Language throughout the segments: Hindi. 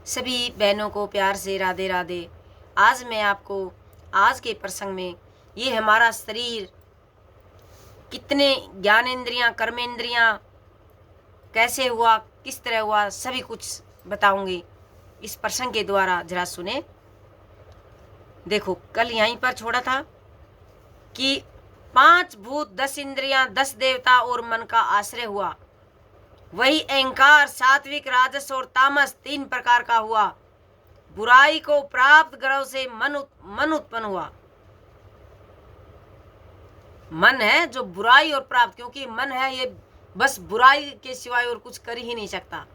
सभी बहनों को प्यार से राधे राधे। आज मैं आपको आज के प्रसंग में ये हमारा शरीर कितने ज्ञानेंद्रियां कर्मेंद्रियां कैसे हुआ, किस तरह हुआ, सभी कुछ बताऊंगी इस प्रसंग के द्वारा। जरा सुने। देखो, कल यहीं पर छोड़ा था कि 5 भूत, 10 इंद्रियां, 10 देवता और मन का आश्रय हुआ। वही अहंकार, सात्विक, राजस और तामस 3 प्रकार का हुआ। बुराई को प्राप्त ग्रह से मन उत्पन्न हुआ। मन है जो बुराई और प्राप्त, क्योंकि मन है ये बस बुराई के सिवाय और कुछ कर ही नहीं सकता।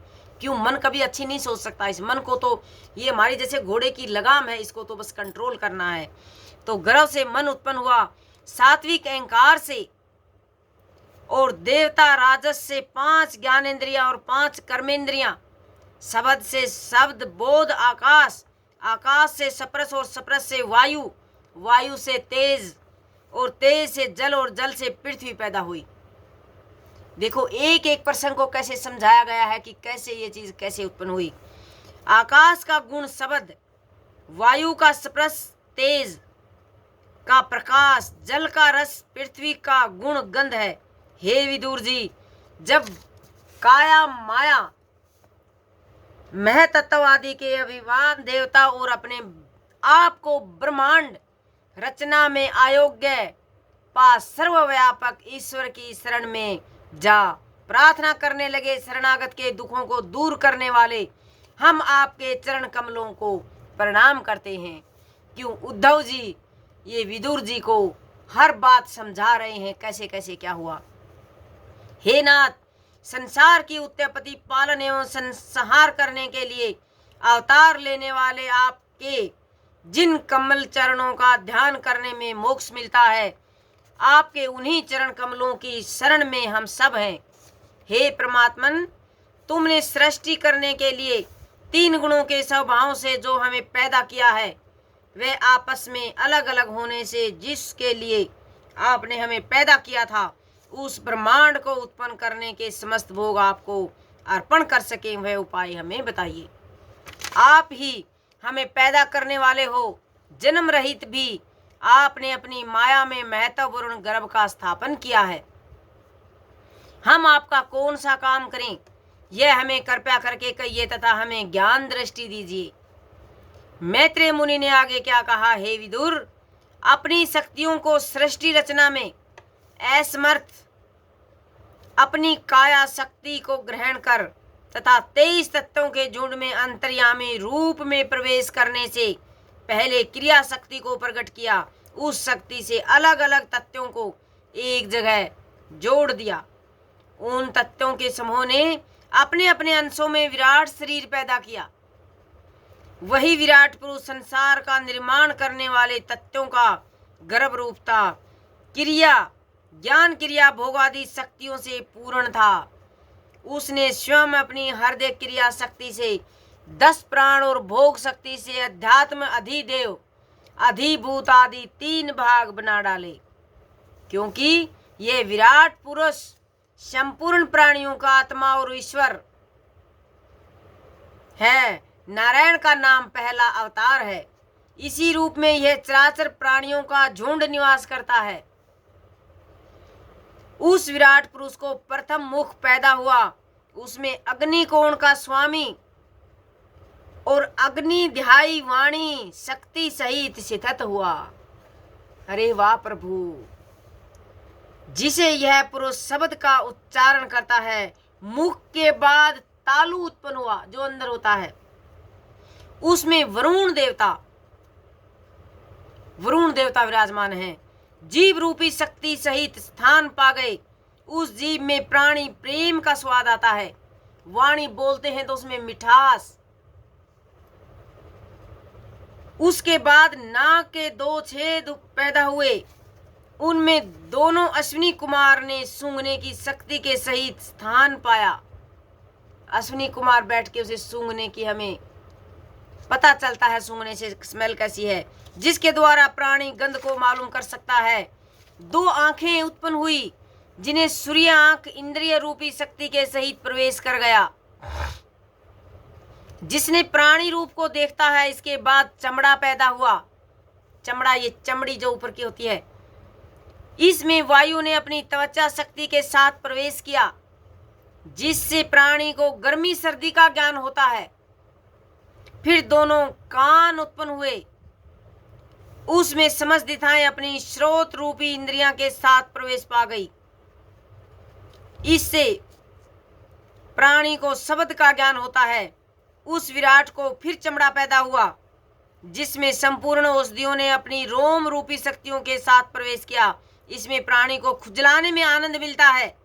क्यों? मन कभी अच्छी नहीं सोच सकता। इस मन को तो ये हमारी जैसे घोड़े की लगाम है, इसको तो बस कंट्रोल करना है। तो ग्रह से मन उत्पन्न हुआ, सात्विक अहंकार से, और देवता राजस से 5 ज्ञानेंद्रियां और 5 कर्मेंद्रियां, शब्द से शब्द, बोध, आकाश, आकाश से सप्रस और सप्रस से वायु, वायु से तेज और तेज से जल और जल से पृथ्वी पैदा हुई। देखो, एक एक प्रसंग को कैसे समझाया गया है कि कैसे ये चीज कैसे उत्पन्न हुई। आकाश का गुण शब्द, वायु का स्पर्श तेज का प्रकाश, जल का रस, पृथ्वी का गुण गंध है। हे विदुर जी, जब काया माया महतत्ववादी के अभिमान देवता और अपने आप को ब्रह्मांड रचना में अयोग्य पा सर्वव्यापक ईश्वर की शरण में जा प्रार्थना करने लगे, शरणागत के दुखों को दूर करने वाले, हम आपके चरण कमलों को प्रणाम करते हैं। क्यों? उद्धव जी ये विदुर जी को हर बात समझा रहे हैं कैसे कैसे क्या हुआ। हे नाथ, संसार की उत्पत्ति, पालन एवं संहार करने के लिए अवतार लेने वाले आपके जिन कमल चरणों का ध्यान करने में मोक्ष मिलता है, आपके उन्हीं चरण कमलों की शरण में हम सब हैं। हे परमात्मन, तुमने सृष्टि करने के लिए 3 गुणों के स्वभाव से जो हमें पैदा किया है, वे आपस में अलग अलग होने से जिसके लिए आपने हमें पैदा किया था, उस ब्रह्मांड को उत्पन्न करने के समस्त भोग आपको अर्पण कर सके, वह उपाय हमें बताइए। आप ही हमें पैदा करने वाले हो, जन्म रहित भी आपने अपनी माया में महत्वपूर्ण गर्भ का स्थापन किया है। हम आपका कौन सा काम करें, यह हमें कृपया करके कहिए तथा हमें ज्ञान दृष्टि दीजिए। मैत्रेय मुनि ने आगे क्या कहा। हे विदुर, अपनी शक्तियों को सृष्टि रचना में असमर्थ अपनी काया शक्ति को ग्रहण कर तथा 23 तत्वों के झुंड में अंतर्यामी रूप में प्रवेश करने से पहले क्रिया शक्ति को प्रकट किया। उस शक्ति से अलग अलग तत्वों को एक जगह जोड़ दिया। उन तत्वों के समूह ने अपने अपने अंशों में विराट शरीर पैदा किया। वही विराट पुरुष संसार का निर्माण करने वाले तत्वों का गर्भ रूप था। क्रिया, ज्ञान क्रिया, भोगादि शक्तियों से पूर्ण था। उसने स्वयं अपनी हृदय क्रिया शक्ति से 10 प्राण और भोग शक्ति से अध्यात्म, अधिदेव, अधिभूत आदि 3 भाग बना डाले। क्योंकि ये विराट पुरुष संपूर्ण प्राणियों का आत्मा और ईश्वर है। नारायण का नाम पहला अवतार है। इसी रूप में यह चराचर प्राणियों का झुंड निवास करता है। उस विराट पुरुष को प्रथम मुख पैदा हुआ, उसमें अग्निकोण का स्वामी और अग्निध्यायी वाणी शक्ति सहित स्थित हुआ। अरे वाह प्रभु, जिसे यह पुरुष शब्द का उच्चारण करता है, मुख के बाद तालु उत्पन्न हुआ जो अंदर होता है, उसमें वरुण देवता विराजमान है। जीव रूपी शक्ति सहित स्थान पा गए। उस जीव में प्राणी प्रेम का स्वाद आता है। वाणी बोलते हैं तो उसमें मिठास। उसके बाद नाक के 2 छेद पैदा हुए, उनमें दोनों अश्विनी कुमार ने सूंघने की शक्ति के सहित स्थान पाया। अश्विनी कुमार बैठ के उसे सूंघने की हमें पता चलता है, सूंघने से स्मेल कैसी है, जिसके द्वारा प्राणी गंध को मालूम कर सकता है। 2 आंखें उत्पन्न हुई, जिन्हें सूर्य आंख इंद्रिय रूपी शक्ति के सहित प्रवेश कर गया। जिसने प्राणी रूप को देखता है, इसके बाद चमड़ा पैदा हुआ। चमड़ा, ये चमड़ी जो ऊपर की होती है, इसमें वायु ने अपनी त्वचा शक्ति के साथ प्रवेश किया, जिससे प्राणी को गर्मी सर्दी का ज्ञान होता है। फिर दोनों कान उत्पन्न हुए, उसमें समस्त दिशाएं अपनी श्रोत रूपी इंद्रियां के साथ प्रवेश पा गई। इससे प्राणी को शब्द का ज्ञान होता है। उस विराट को फिर चमड़ा पैदा हुआ, जिसमें संपूर्ण औषधियों ने अपनी रोम रूपी शक्तियों के साथ प्रवेश किया। इसमें प्राणी को खुजलाने में आनंद मिलता है।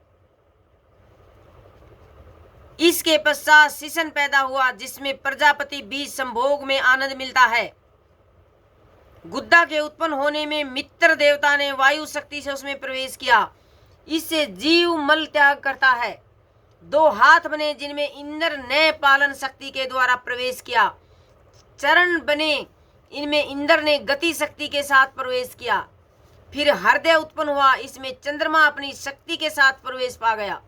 इसके पश्चात शिशन पैदा हुआ, जिसमें प्रजापति बीज संभोग में आनंद मिलता है। गुद्दा के उत्पन्न होने में मित्र देवता ने वायु शक्ति से उसमें प्रवेश किया। इससे जीव मल त्याग करता है। 2 हाथ बने, जिनमें इंद्र ने पालन शक्ति के द्वारा प्रवेश किया। चरण बने, इनमें इंद्र ने गति शक्ति के साथ प्रवेश किया। फिर हृदय उत्पन्न हुआ, इसमें चंद्रमा अपनी शक्ति के साथ प्रवेश पा गया।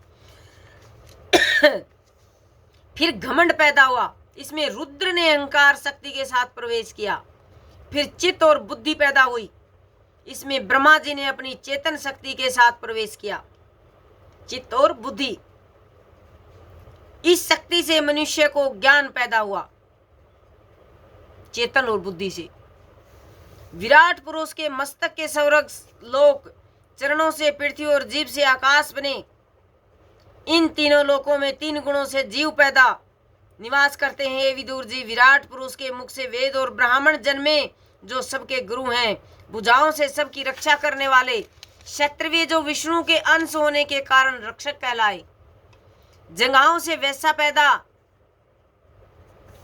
फिर घमंड पैदा हुआ, इसमें रुद्र ने अहंकार शक्ति के साथ प्रवेश किया। फिर चित्त और बुद्धि पैदा हुई, इसमें ब्रह्मा जी ने अपनी चेतन शक्ति के साथ प्रवेश किया। चित्त और बुद्धि, इस शक्ति से मनुष्य को ज्ञान पैदा हुआ, चेतन और बुद्धि से। विराट पुरुष के मस्तक के स्वर्ग लोक, चरणों से पृथ्वी और जीभ से आकाश बने। इन तीनों लोकों में 3 गुणों से जीव पैदा निवास करते हैं। हे विदुर जी, विराट पुरुष के मुख से वेद और ब्राह्मण जन्मे, जो सबके गुरु हैं। भुजाओं से सबकी रक्षा करने वाले, क्षत्रिय जो विष्णु के अंश होने के कारण रक्षक कहलाए। जंघाओं से वैसा पैदा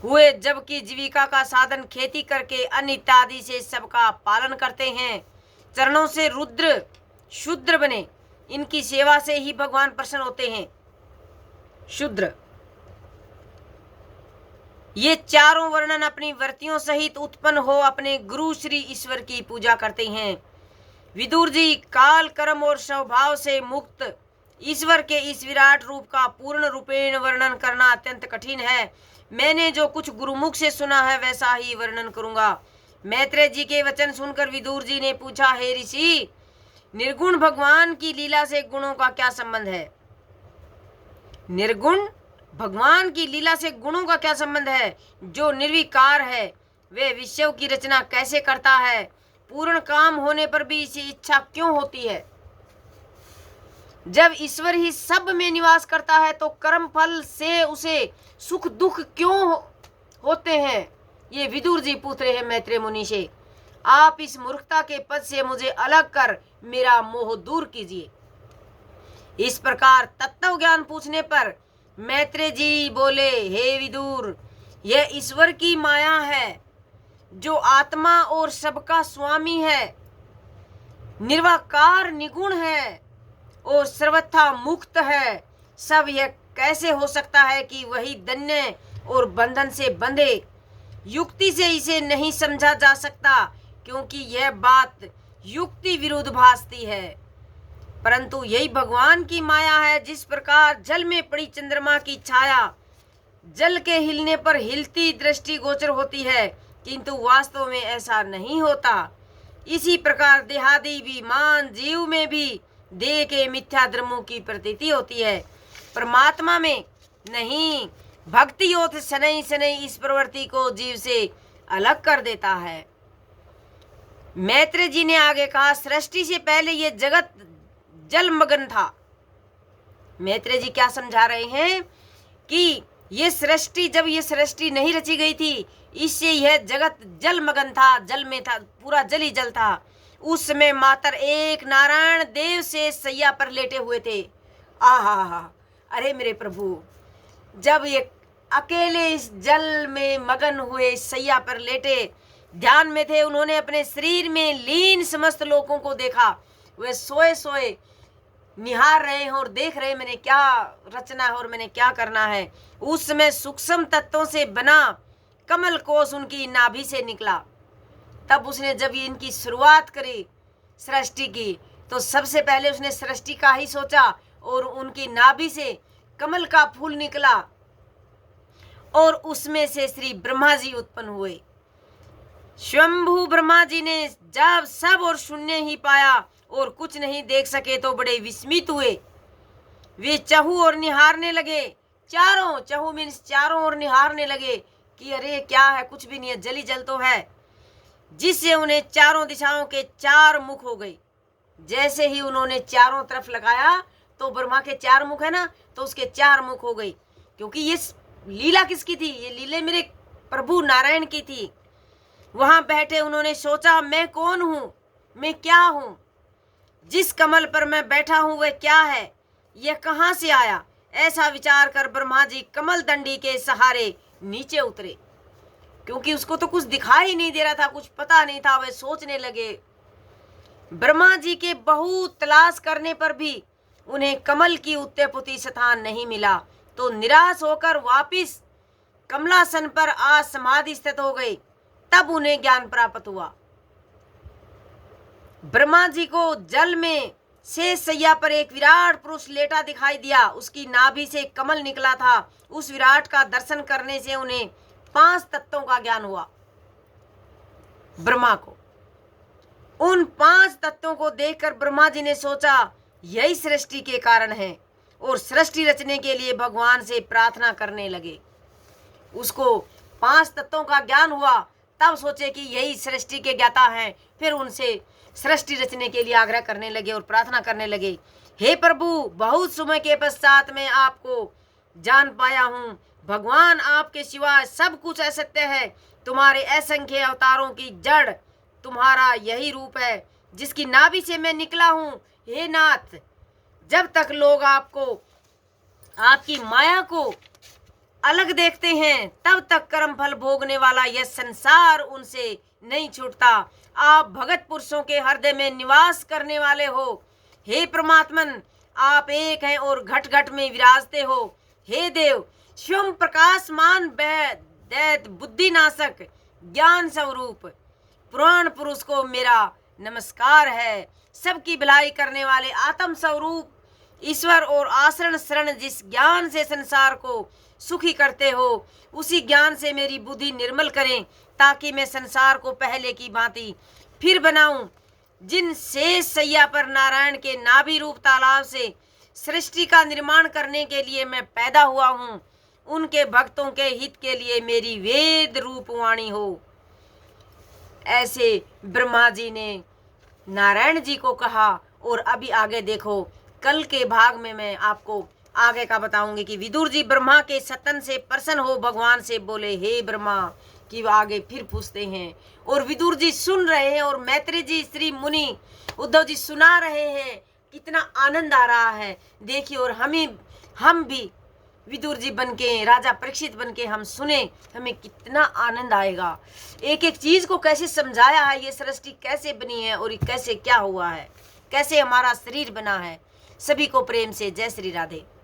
हुए, जबकि जीविका का साधन खेती करके अन्न इत्यादि से सबका पालन करते हैं। चरणों से रुद्र शूद्र बने, इनकी सेवा से ही भगवान प्रसन्न होते हैं। शूद्र, ये चारों वर्णन अपनी वर्तियों सहित उत्पन्न हो अपने गुरु श्री ईश्वर की पूजा करते हैं। विदुर जी, काल कर्म और स्वभाव से मुक्त ईश्वर के इस विराट रूप का पूर्ण रूपेण वर्णन करना अत्यंत कठिन है। मैंने जो कुछ गुरुमुख से सुना है वैसा ही वर्णन करूंगा। मैत्रेय जी के वचन सुनकर विदुर जी ने पूछा, हे ऋषि, निर्गुण भगवान की लीला से गुणों का क्या संबंध है? निर्गुण भगवान की लीला से गुणों का क्या संबंध है? जो निर्विकार है वे विश्व की रचना कैसे करता है? पूर्ण काम होने पर भी इसे इच्छा क्यों होती है? जब ईश्वर ही सब में निवास करता है तो कर्म फल से उसे सुख दुख क्यों होते हैं? ये विदुर जी पूछ रहे हैं मैत्रेय मुनि से। आप इस मूर्खता के पद से मुझे अलग कर मेरा मोह दूर कीजिए। इस प्रकार तत्व ज्ञान पूछने पर मैत्रेय जी बोले, हे विदुर, यह ईश्वर की माया है, जो आत्मा और सबका स्वामी है, निर्वाकार निगुण है और सर्वथा मुक्त है। सब यह कैसे हो सकता है कि वही दन्य और बंधन से बंधे? युक्ति से इसे नहीं समझा जा सकता, क्योंकि यह बात युक्ति विरुद्ध भासती है। परंतु यही भगवान की माया है। जिस प्रकार जल में पड़ी चंद्रमा की छाया जल के हिलने पर हिलती दृष्टि गोचर होती है, किंतु वास्तव में ऐसा नहीं होता। इसी प्रकार देहादि विमान जीव में भी देह के मिथ्या धर्मों की प्रतीति होती है, परमात्मा में नहीं। भक्ति योग शनै शनै इस प्रवृत्ति को जीव से अलग कर देता है। मैत्रेय जी ने आगे कहा, सृष्टि से पहले ये जगत जलमग्न था। मैत्रेय जी क्या समझा रहे हैं कि ये सृष्टि, जब ये सृष्टि नहीं रची गई थी, इससे यह जगत जलमग्न था, जल में था, पूरा जल ही जल था। उस समय मात्र एक नारायण देव से सैया पर लेटे हुए थे। आहा, अरे मेरे प्रभु, जब ये अकेले इस जल में मगन हुए सैया पर लेटे ध्यान में थे, उन्होंने अपने शरीर में लीन समस्त लोगों को देखा। वे सोए सोए निहार रहे हैं और देख रहे हैं मैंने क्या रचना है और मैंने क्या करना है। उस समय सूक्ष्म तत्वों से बना कमल कोश उनकी नाभि से निकला। तब उसने जब ये इनकी शुरुआत करी सृष्टि की, तो सबसे पहले उसने सृष्टि का ही सोचा और उनकी नाभि से कमल का फूल निकला और उसमें से श्री ब्रह्मा जी उत्पन्न हुए। स्वयंभू ब्रह्मा जी ने जब सब और शून्य ही पाया और कुछ नहीं देख सके तो बड़े विस्मित हुए। वे चहु और निहारने लगे, चारों, चहु मीन्स चारों ओर निहारने लगे कि अरे क्या है, कुछ भी नहीं है, जली जल तो है, जिससे उन्हें चारों दिशाओं के चार मुख हो गए। जैसे ही उन्होंने चारों तरफ लगाया तो ब्रह्मा के चार मुख है ना, तो उसके चार मुख हो गई। क्योंकि ये लीला किसकी थी? ये लीला मेरे प्रभु नारायण की थी। वहां बैठे उन्होंने सोचा, मैं कौन हूं, मैं क्या हूं, जिस कमल पर मैं बैठा हूं वह क्या है, यह कहां से आया। ऐसा विचार कर ब्रह्मा जी कमल दंडी के सहारे नीचे उतरे। क्योंकि उसको तो कुछ दिखाई नहीं दे रहा था, कुछ पता नहीं था, वे सोचने लगे। ब्रह्मा जी के बहुत तलाश करने पर भी उन्हें कमल की उत्ते-पुती स्थान नहीं मिला, तो निराश होकर वापिस कमलासन पर आज समाधि स्थित हो गए। तब उन्हें ज्ञान प्राप्त हुआ। ब्रह्मा जी को जल में शेष सैया पर एक विराट पुरुष लेटा दिखाई दिया। उसकी नाभि से कमल निकला था। उस विराट का दर्शन करने से उन्हें 5 तत्वों का ज्ञान हुआ। ब्रह्मा को उन 5 तत्वों को देखकर ब्रह्मा जी ने सोचा, यही सृष्टि के कारण है, और सृष्टि रचने के लिए भगवान से प्रार्थना करने लगे। उसको 5 तत्वों का ज्ञान हुआ, तब सोचे कि यही सृष्टि के ज्ञाता हैं। फिर उनसे सृष्टि रचने के लिए आग्रह करने लगे और प्रार्थना करने लगे, हे प्रभु, बहुत समय के पश्चात मैं आपको जान पाया हूँ। भगवान, आपके सिवा सब कुछ असत्य है। तुम्हारे असंख्य अवतारों की जड़ तुम्हारा यही रूप है, जिसकी नाभि से मैं निकला हूँ। हे नाथ, जब तक लोग आपको, आपकी माया को अलग देखते हैं, तब तक कर्म फल भोगने वाला यह संसार उनसे नहीं छूटता। आप भगत पुरुषों के हृदय में निवास करने वाले हो। हे परमात्मन, आप एक हैं और घट घट में विराजते हो। हे देव, स्वयं प्रकाशमान दैत बुद्धिनाशक ज्ञान स्वरूप पुराण पुरुष को मेरा नमस्कार है। सबकी भलाई करने वाले आत्म स्वरूप ईश्वर और आश्रण शरण जिस ज्ञान से संसार को सुखी करते हो, उसी ज्ञान से मेरी बुद्धि निर्मल करें, ताकि मैं संसार को पहले की भांति फिर बनाऊं। जिन शेष सैया पर नारायण के नाभि रूप तालाब से सृष्टि का निर्माण करने के लिए मैं पैदा हुआ हूँ, उनके भक्तों के हित के लिए मेरी वेद रूप वाणी हो। ऐसे ब्रह्मा जी ने नारायण जी को कहा। और अभी आगे देखो, कल के भाग में मैं आपको आगे का बताऊंगी कि विदुर जी ब्रह्मा के सतन से प्रसन्न हो भगवान से बोले, हे ब्रह्मा, कि वो आगे फिर पूछते हैं। और विदुर जी सुन रहे हैं और मैत्री जी, श्री मुनि उद्धव जी सुना रहे हैं। कितना आनंद आ रहा है देखिए। और हम भी विदुर जी बन के, राजा परीक्षित बन के हम सुने, हमें कितना आनंद आएगा। एक एक चीज को कैसे समझाया है, ये सृष्टि कैसे बनी है और कैसे क्या हुआ है, कैसे हमारा शरीर बना है। सभी को प्रेम से जय श्री राधे।